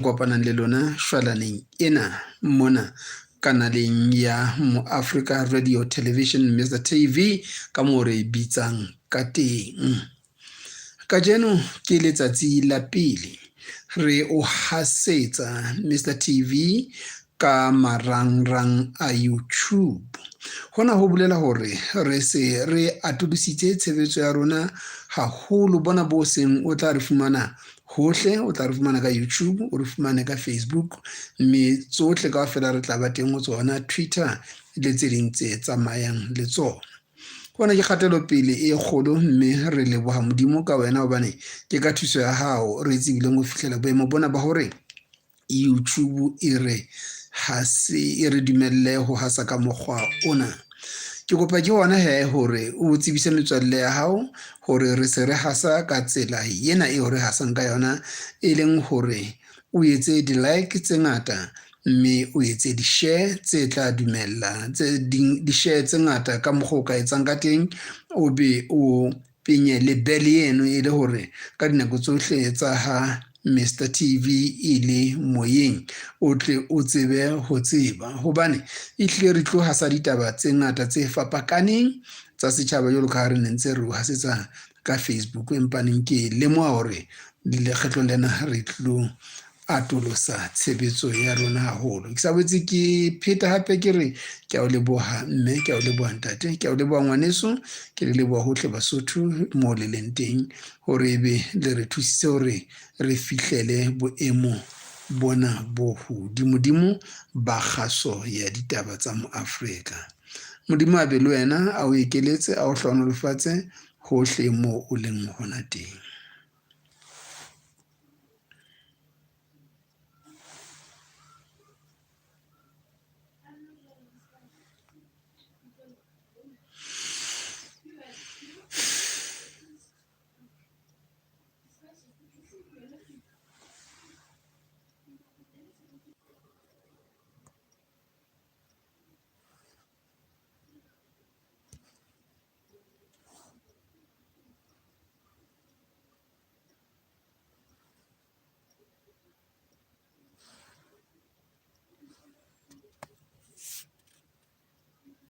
kopanang le lona shwalaneng ena mona kanaleng ya Mo Africa Radio Television Mr TV ka mo re bitsang ka teng. Kajeno ke letsatsi la pele re o hasetsa Mr TV ka marangrang a YouTube. Hona ho bolela hore re se re atolositse tshebetso ya rona haholo. Bona bo seng o tla re fumana hohle, o tla re fumana ka YouTube, o re fumane ka Facebook, mme tsohle kaofela re tla ba teng ho tsona, Twitter le tse ding tse tsamayang le tsona. Hona ke kgatelopele e kgolo, mme re leboha Modimo ka wena hobane ke ka thuso ya hao re tsebileng ho fihlela boemo bona ba hore YouTube e re dumelle ho hasa ka mokgwa ona. Ke kopa ke hona hore o tsebise metswalle ya hao hore re se re hasa ka tsela yena eo re hasang ka yona, e leng hore o etse di-like tse ngata, mme o etse di-share tse tla dumella di-share tse ngata ka mokgwa o ka etsang ka teng, o be o penye le bell eno e le hore ka dinako tsohle tsa ha Mr TV e le moyeng o tle o tsebe ho tseba, hobane e hlile re tlo hasa ditaba tse ngata tse fapakaneng tsa setjhaba jwalo ka ha re ne ntse re o hasetsa ka Facebook. Empaneng ke lemoha hore lekgetlo lena re tlo atolosa tshebetso ya rona haholo. Ke sa botse ke pheta hape ke re ke a o leboha mme, ke a o leboha ntate, ke a o leboha ngwaneso, ke le leboha hohle Basotho mo le leng teng hore ebe le re thusitse hore re fihlele boemo bona bo hodimodimo ba kgaso ya ditaba tsa Mo Afrika. Modimo a be le wena, a o ekeletse, a o hlohonolofatse hohle mo o leng hona teng.